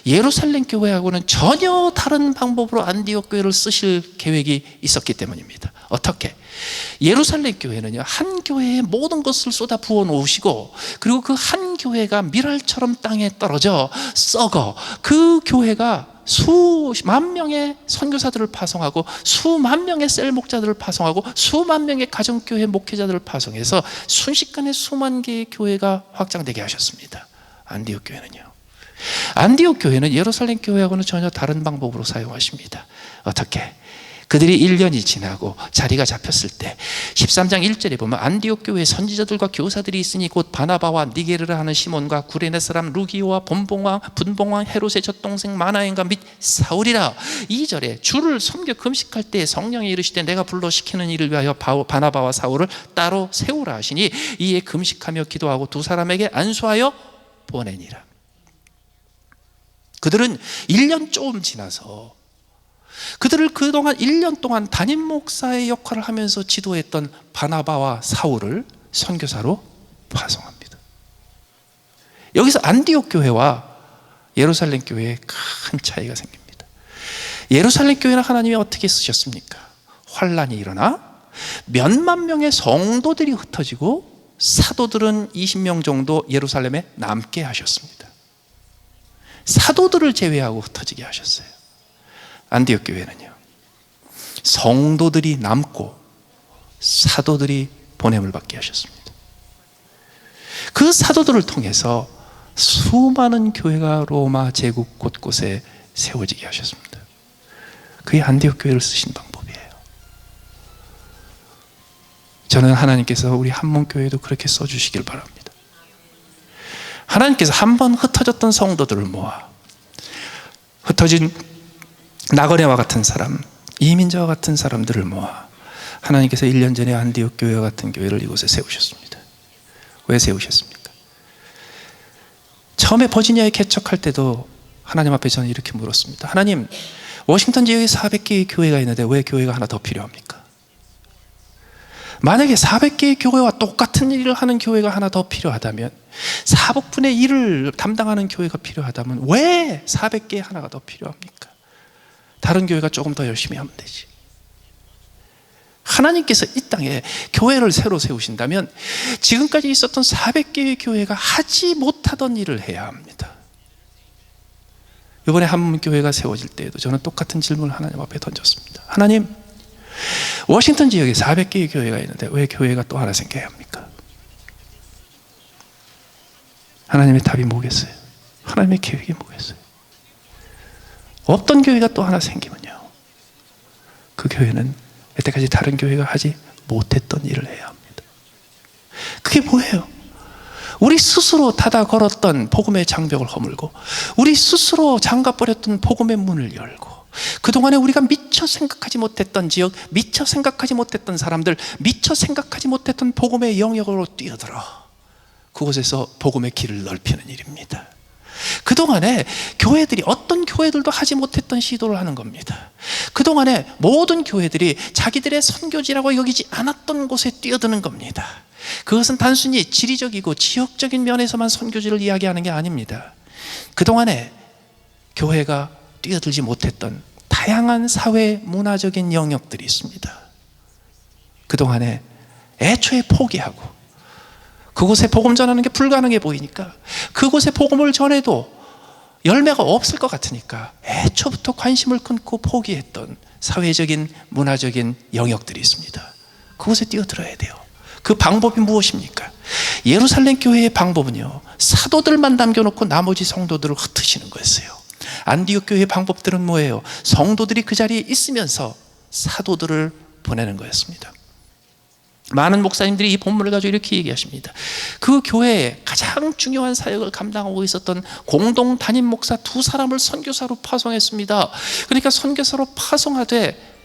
예루살렘 교회하고는 전혀 다른 방법으로 안디옥 교회를 쓰실 계획이 있었기 때문입니다. 어떻게? 예루살렘 교회는요, 한 교회에 모든 것을 쏟아 부어 놓으시고, 그리고 그 한 교회가 미랄처럼 땅에 떨어져 썩어 그 교회가 수만 명의 선교사들을 파송하고 수만 명의 셀 목자들을 파송하고 수만 명의 가정교회 목회자들을 파송해서 순식간에 수만 개의 교회가 확장되게 하셨습니다. 안디옥 교회는요, 안디옥 교회는 예루살렘 교회하고는 전혀 다른 방법으로 사용하십니다. 어떻게? 그들이 1년이 지나고 자리가 잡혔을 때 13장 1절에 보면 안디옥 교회에 선지자들과 교사들이 있으니 곧 바나바와 니게르라 하는 시몬과 구레네 사람 루기오와 분봉왕 헤롯의 젖동생 마나엔과 및 사울이라. 2절에 주를 섬겨 금식할 때 성령이 이르시되 내가 불러 시키는 일을 위하여 바나바와 사울을 따로 세우라 하시니 이에 금식하며 기도하고 두 사람에게 안수하여 보내니라. 그들은 1년 조금 지나서 그들을 그동안 1년 동안 담임 목사의 역할을 하면서 지도했던 바나바와 사울을 선교사로 파송합니다. 여기서 안디옥 교회와 예루살렘 교회에 큰 차이가 생깁니다. 예루살렘 교회는 하나님이 어떻게 쓰셨습니까? 환란이 일어나 몇만 명의 성도들이 흩어지고 사도들은 20명 정도 예루살렘에 남게 하셨습니다. 사도들을 제외하고 흩어지게 하셨어요. 안디옥 교회는요, 성도들이 남고 사도들이 보냄을 받게 하셨습니다. 그 사도들을 통해서 수많은 교회가 로마 제국 곳곳에 세워지게 하셨습니다. 그게 안디옥 교회를 쓰신 방법이에요. 저는 하나님께서 우리 한문교회도 그렇게 써주시길 바랍니다. 하나님께서 한번 흩어졌던 성도들을 모아 흩어진 나거네와 같은 사람, 이민자와 같은 사람들을 모아 하나님께서 1년 전에 안디옥 교회와 같은 교회를 이곳에 세우셨습니다. 왜 세우셨습니까? 처음에 버지니아에 개척할 때도 하나님 앞에 저는 이렇게 물었습니다. 하나님, 워싱턴 지역에 400개의 교회가 있는데 왜 교회가 하나 더 필요합니까? 만약에 400개의 교회와 똑같은 일을 하는 교회가 하나 더 필요하다면, 4분의 1을 담당하는 교회가 필요하다면 왜 400개 하나가 더 필요합니까? 다른 교회가 조금 더 열심히 하면 되지. 하나님께서 이 땅에 교회를 새로 세우신다면 지금까지 있었던 400개의 교회가 하지 못하던 일을 해야 합니다. 이번에 한문교회가 세워질 때에도 저는 똑같은 질문을 하나님 앞에 던졌습니다. 하나님, 워싱턴 지역에 400개의 교회가 있는데 왜 교회가 또 하나 생겨야 합니까? 하나님의 답이 뭐겠어요? 하나님의 계획이 뭐겠어요? 없던 교회가 또 하나 생기면요, 그 교회는 여태까지 다른 교회가 하지 못했던 일을 해야 합니다. 그게 뭐예요? 우리 스스로 닫아 걸었던 복음의 장벽을 허물고, 우리 스스로 잠가버렸던 복음의 문을 열고, 그동안에 우리가 미처 생각하지 못했던 지역, 미처 생각하지 못했던 사람들, 미처 생각하지 못했던 복음의 영역으로 뛰어들어 그곳에서 복음의 길을 넓히는 일입니다. 그동안에 교회들이, 어떤 교회들도 하지 못했던 시도를 하는 겁니다. 그동안에 모든 교회들이 자기들의 선교지라고 여기지 않았던 곳에 뛰어드는 겁니다. 그것은 단순히 지리적이고 지역적인 면에서만 선교지를 이야기하는 게 아닙니다. 그동안에 교회가 뛰어들지 못했던 다양한 사회 문화적인 영역들이 있습니다. 그동안에 애초에 포기하고 그곳에 복음 전하는 게 불가능해 보이니까, 그곳에 복음을 전해도 열매가 없을 것 같으니까 애초부터 관심을 끊고 포기했던 사회적인 문화적인 영역들이 있습니다. 그곳에 뛰어들어야 돼요. 그 방법이 무엇입니까? 예루살렘 교회의 방법은요, 사도들만 남겨놓고 나머지 성도들을 흩으시는 거였어요. 안디옥 교회의 방법들은 뭐예요? 성도들이 그 자리에 있으면서 사도들을 보내는 거였습니다. 많은 목사님들이 이 본문을 가지고 이렇게 얘기하십니다. 그 교회에 가장 중요한 사역을 감당하고 있었던 공동 담임 목사 2사람을 선교사로 파송했습니다. 그러니까 선교사로 파송하되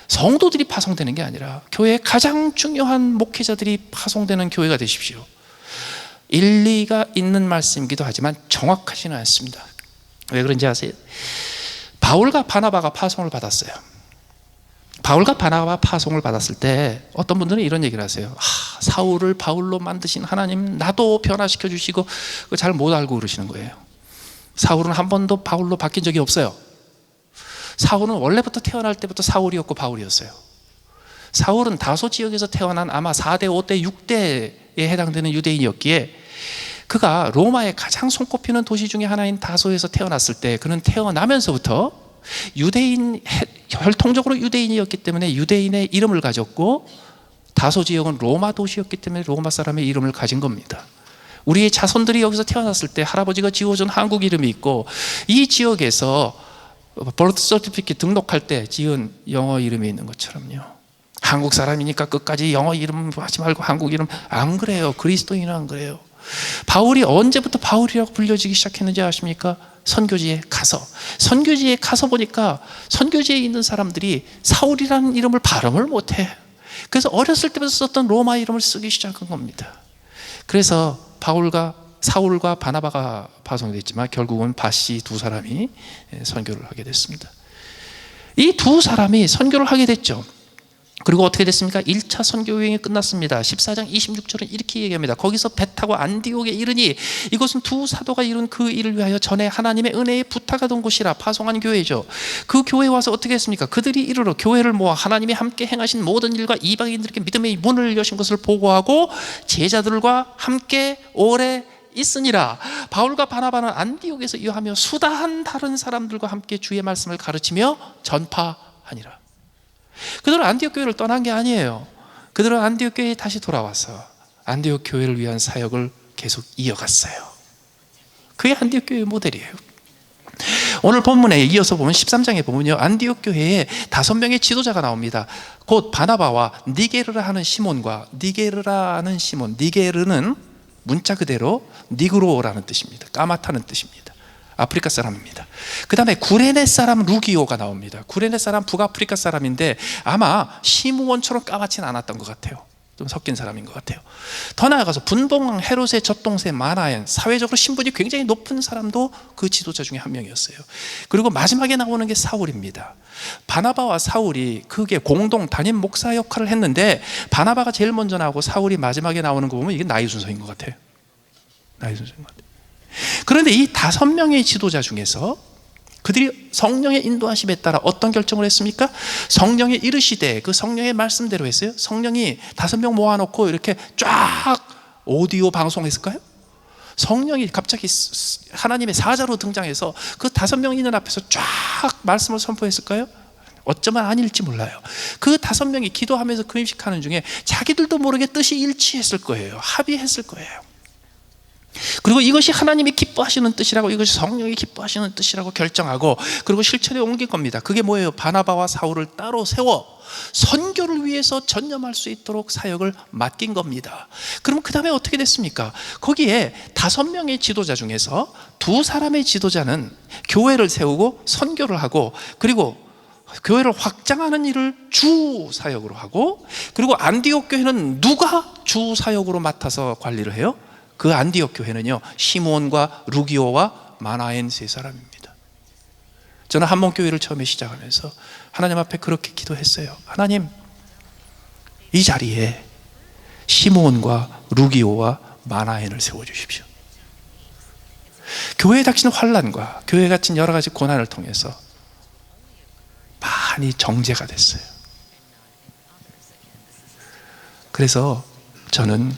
성도들이 파송되는 게 아니라 교회의 가장 중요한 목회자들이 파송되는 교회가 되십시오. 일리가 있는 말씀이기도 하지만 정확하지는 않습니다. 왜 그런지 아세요? 바울과 바나바가 파송을 받았어요. 바울과 바나바 파송을 받았을 때 어떤 분들은 이런 얘기를 하세요. 사울을 바울로 만드신 하나님, 나도 변화시켜 주시고, 잘 못 알고 그러시는 거예요. 사울은 한 번도 바울로 바뀐 적이 없어요. 사울은 원래부터 태어날 때부터 사울이었고 바울이었어요. 사울은 다소 지역에서 태어난 아마 4대, 5대, 6대에 해당되는 유대인이었기에 그가 로마의 가장 손꼽히는 도시 중에 하나인 다소에서 태어났을 때, 그는 태어나면서부터 유대인, 혈통적으로 유대인이었기 때문에 유대인의 이름을 가졌고, 다소 지역은 로마 도시였기 때문에 로마 사람의 이름을 가진 겁니다. 우리의 자손들이 여기서 태어났을 때 할아버지가 지어준 한국 이름이 있고, 이 지역에서 버스 서티피케이트 등록할 때 지은 영어 이름이 있는 것처럼요, 한국 사람이니까 끝까지 영어 이름 하지 말고 한국 이름. 안 그래요. 그리스도인은 안 그래요. 바울이 언제부터 바울이라고 불려지기 시작했는지 아십니까? 선교지에 가서 보니까 선교지에 있는 사람들이 사울이라는 이름을 발음을 못해. 그래서 어렸을 때부터 썼던 로마 이름을 쓰기 시작한 겁니다. 그래서 사울과 바나바가 파송됐지만 결국은 바시 2사람이 선교를 하게 됐습니다. 이 2사람이 선교를 하게 됐죠. 그리고 어떻게 됐습니까? 1차 선교 여행이 끝났습니다. 14장 26절은 이렇게 얘기합니다. 거기서 배 타고 안디옥에 이르니 이것은 2 사도가 이룬 그 일을 위하여 전에 하나님의 은혜에 부탁하던 곳이라. 파송한 교회죠. 그 교회에 와서 어떻게 했습니까? 그들이 이르러 교회를 모아 하나님이 함께 행하신 모든 일과 이방인들에게 믿음의 문을 여신 것을 보고하고 제자들과 함께 오래 있으니라. 바울과 바나바는 안디옥에서 이하며 수다한 다른 사람들과 함께 주의 말씀을 가르치며 전파하니라. 그들은 안디옥 교회를 떠난 게 아니에요. 그들은 안디옥 교회에 다시 돌아와서 안디옥 교회를 위한 사역을 계속 이어갔어요. 그게 안디옥 교회의 모델이에요. 오늘 본문에 이어서 보면 13장에 보면요, 안디옥 교회에 5명의 지도자가 나옵니다. 곧 바나바와 니게르라 하는 시몬과 니게르는 문자 그대로 니그로라는 뜻입니다. 까맣다는 뜻입니다. 아프리카 사람입니다. 그 다음에 구레네 사람 루기오가 나옵니다. 구레네 사람 북아프리카 사람인데 아마 시므온처럼 까맣지는 않았던 것 같아요. 좀 섞인 사람인 것 같아요. 더 나아가서 분봉왕 헤롯의 젖동생 마나엔, 사회적으로 신분이 굉장히 높은 사람도 그 지도자 중에 한 명이었어요. 그리고 마지막에 나오는 게 사울입니다. 바나바와 사울이 그게 공동 담임 목사 역할을 했는데 바나바가 제일 먼저 나오고 사울이 마지막에 나오는 거 보면 이게 나이 순서인 것 같아요. 나이 순서인 것 같아요. 그런데 이 5명의 지도자 중에서 그들이 성령의 인도하심에 따라 어떤 결정을 했습니까? 성령의 이르시되, 그 성령의 말씀대로 했어요. 성령이 5명 모아놓고 이렇게 쫙 오디오 방송했을까요? 성령이 갑자기 하나님의 사자로 등장해서 그 5명 있는 앞에서 쫙 말씀을 선포했을까요? 어쩌면 아닐지 몰라요. 그 5명이 기도하면서 금식하는 중에 자기들도 모르게 뜻이 일치했을 거예요. 합의했을 거예요. 그리고 이것이 하나님이 기뻐하시는 뜻이라고, 이것이 성령이 기뻐하시는 뜻이라고 결정하고, 그리고 실천에 옮긴 겁니다. 그게 뭐예요? 바나바와 사울을 따로 세워 선교를 위해서 전념할 수 있도록 사역을 맡긴 겁니다. 그럼 그 다음에 어떻게 됐습니까? 거기에 5명의 지도자 중에서 2사람의 지도자는 교회를 세우고 선교를 하고, 그리고 교회를 확장하는 일을 주 사역으로 하고, 그리고 안디옥 교회는 누가 주 사역으로 맡아서 관리를 해요? 그 안디옥 교회는요, 시몬과 루기오와 마나엔 3사람입니다. 저는 한mon교회를 처음에 시작하면서 하나님 앞에 그렇게 기도했어요. 하나님, 이 자리에 시몬과 루기오와 마나엔을 세워주십시오. 교회에 닥치는 환난과 교회 같은 여러 가지 고난을 통해서 많이 정제가 됐어요. 그래서 저는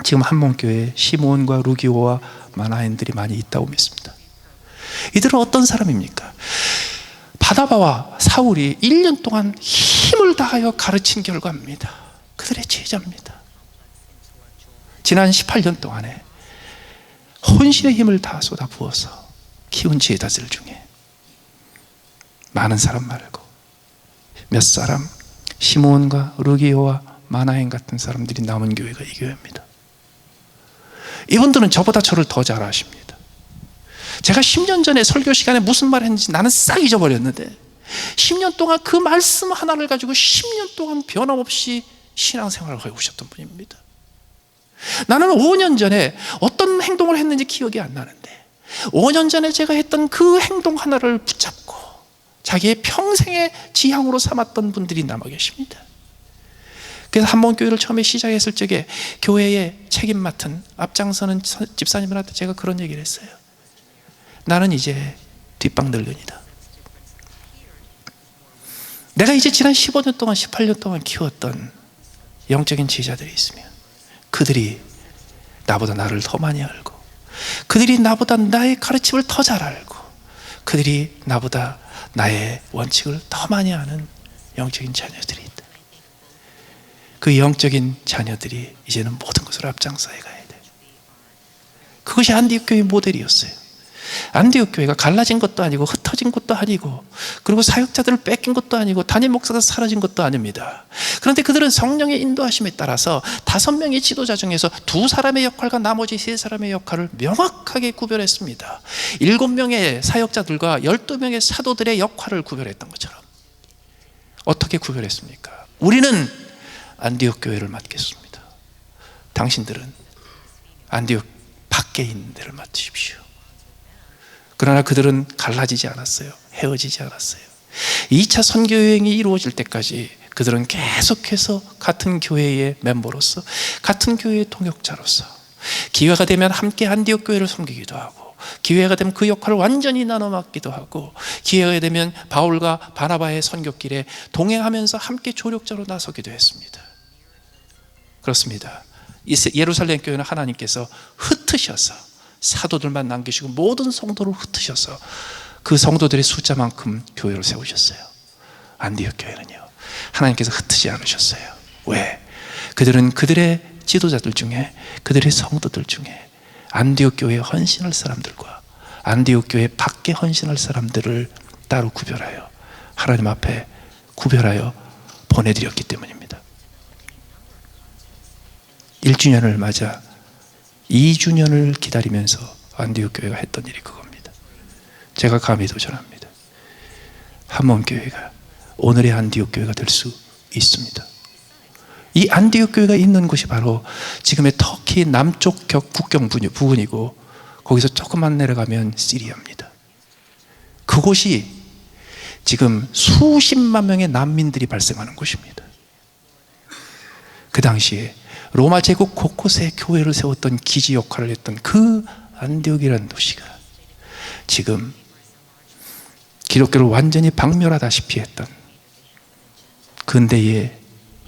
지금 한몬교회에 시므온과 루기오와 마나엔들이 많이 있다고 믿습니다. 이들은 어떤 사람입니까? 바나바와 사울이 1년 동안 힘을 다하여 가르친 결과입니다. 그들의 제자입니다. 지난 18년 동안에 혼신의 힘을 다 쏟아부어서 키운 제자들 중에 많은 사람 말고 몇 사람, 시므온과 루기오와 마나엔 같은 사람들이 남은 교회가 이 교회입니다. 이분들은 저보다 저를 더 잘 아십니다. 제가 10년 전에 설교 시간에 무슨 말 했는지 나는 싹 잊어버렸는데 10년 동안 그 말씀 하나를 가지고 10년 동안 변함없이 신앙생활을 해오셨던 분입니다. 나는 5년 전에 어떤 행동을 했는지 기억이 안 나는데 5년 전에 제가 했던 그 행동 하나를 붙잡고 자기의 평생의 지향으로 삼았던 분들이 남아 계십니다. 그래서 한몬교회를 처음에 시작했을 적에 교회에 책임 맡은 앞장서는 집사님들한테 제가 그런 얘기를 했어요. 나는 이제 뒷방 늙은이다. 내가 이제 지난 15년 동안 18년 동안 키웠던 영적인 제자들이 있으면 그들이 나보다 나를 더 많이 알고 그들이 나보다 나의 가르침을 더 잘 알고 그들이 나보다 나의 원칙을 더 많이 아는 영적인 자녀들이 있다. 그 영적인 자녀들이 이제는 모든 것을 앞장서야 가야 돼. 그것이 안디옥 교회의 모델이었어요. 안디옥 교회가 갈라진 것도 아니고 흩어진 것도 아니고 그리고 사역자들을 뺏긴 것도 아니고 담임 목사가 사라진 것도 아닙니다. 그런데 그들은 성령의 인도하심에 따라서 5명의 지도자 중에서 2사람의 역할과 나머지 3사람의 역할을 명확하게 구별했습니다. 7명의 사역자들과 12명의 사도들의 역할을 구별했던 것처럼. 어떻게 구별했습니까? 우리는 안디옥 교회를 맡겠습니다. 당신들은 안디옥 밖에 있는 데를 맡으십시오. 그러나 그들은 갈라지지 않았어요. 헤어지지 않았어요. 2차 선교여행이 이루어질 때까지 그들은 계속해서 같은 교회의 멤버로서 같은 교회의 동역자로서 기회가 되면 함께 안디옥 교회를 섬기기도 하고 기회가 되면 그 역할을 완전히 나눠 맡기도 하고 기회가 되면 바울과 바나바의 선교길에 동행하면서 함께 조력자로 나서기도 했습니다. 그렇습니다. 예루살렘 교회는 하나님께서 흩으셔서 사도들만 남기시고 모든 성도를 흩으셔서 그 성도들의 숫자만큼 교회를 세우셨어요. 안디옥 교회는요 하나님께서 흩으지 않으셨어요. 왜? 그들은 그들의 지도자들 중에 그들의 성도들 중에 안디옥 교회에 헌신할 사람들과 안디옥 교회 밖에 헌신할 사람들을 따로 구별하여 하나님 앞에 구별하여 보내드렸기 때문입니다. 1주년을 맞아 2주년을 기다리면서 안디옥 교회가 했던 일이 그겁니다. 제가 감히 도전합니다. 한몬교회가 오늘의 안디옥 교회가 될 수 있습니다. 이 안디옥 교회가 있는 곳이 바로 지금의 터키 남쪽 국경 부근이고 거기서 조금만 내려가면 시리아입니다. 그곳이 지금 수십만 명의 난민들이 발생하는 곳입니다. 그 당시에 로마 제국 곳곳에 교회를 세웠던 기지 역할을 했던 그 안디옥이라는 도시가 지금 기독교를 완전히 박멸하다시피 했던 근대의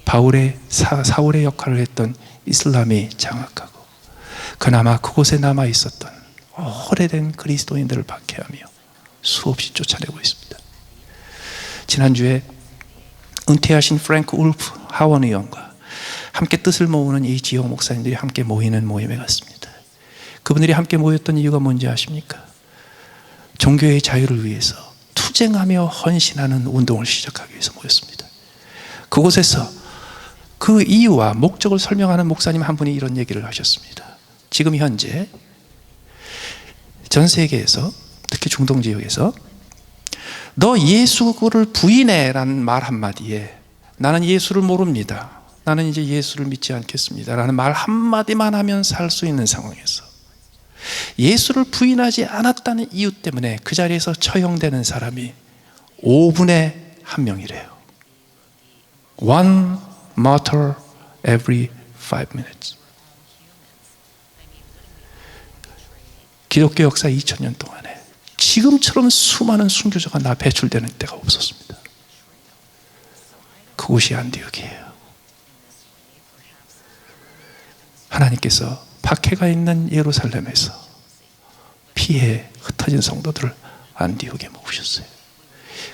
사울의 역할을 했던 이슬람이 장악하고 그나마 그곳에 남아 있었던 오래된 그리스도인들을 박해하며 수없이 쫓아내고 있습니다. 지난주에 은퇴하신 프랭크 울프 하원 의원과 함께 뜻을 모으는 이 지역 목사님들이 함께 모이는 모임에 갔습니다. 그분들이 함께 모였던 이유가 뭔지 아십니까? 종교의 자유를 위해서 투쟁하며 헌신하는 운동을 시작하기 위해서 모였습니다. 그곳에서 그 이유와 목적을 설명하는 목사님 한 분이 이런 얘기를 하셨습니다. 지금 현재 전 세계에서 특히 중동 지역에서 너 예수를 부인해 라는 말 한마디에 나는 예수를 모릅니다, 나는 이제 예수를 믿지 않겠습니다 라는 말 한마디만 하면 살 수 있는 상황에서 예수를 부인하지 않았다는 이유 때문에 그 자리에서 처형되는 사람이 5분의 1명이래요. One martyr every 5 minutes. 기독교 역사 2000년 동안에 지금처럼 수많은 순교자가 배출되는 때가 없었습니다. 그곳이 안디옥이에요. 하나님께서 박해가 있는 예루살렘에서 피해 흩어진 성도들을 안디옥에 모으셨어요.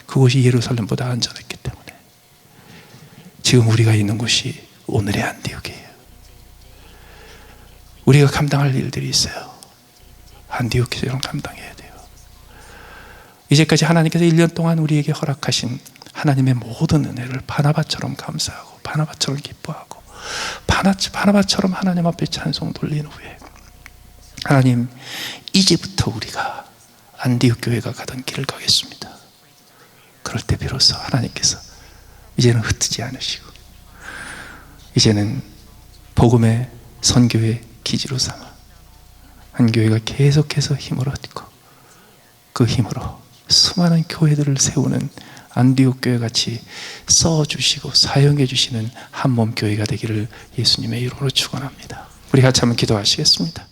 그곳이 예루살렘보다 안전했기 때문에 지금 우리가 있는 곳이 오늘의 안디옥이에요. 우리가 감당할 일들이 있어요. 안디옥 교회를 감당해야 돼요. 이제까지 하나님께서 1년 동안 우리에게 허락하신 하나님의 모든 은혜를 바나바처럼 감사하고 바나바처럼 기뻐하고 바나바처럼 하나님 앞에 찬송 돌린 후에 하나님, 이제부터 우리가 안디옥 교회가 가던 길을 가겠습니다. 그럴 때 비로소 하나님께서 이제는 흩지 않으시고 이제는 복음의 선교의 기지로 삼아 한 교회가 계속해서 힘을 얻고 그 힘으로 수많은 교회들을 세우는 안디옥 교회 같이 써주시고 사용해 주시는 한 몸 교회가 되기를 예수님의 이름으로 축원합니다. 우리 같이 한번 기도하시겠습니다.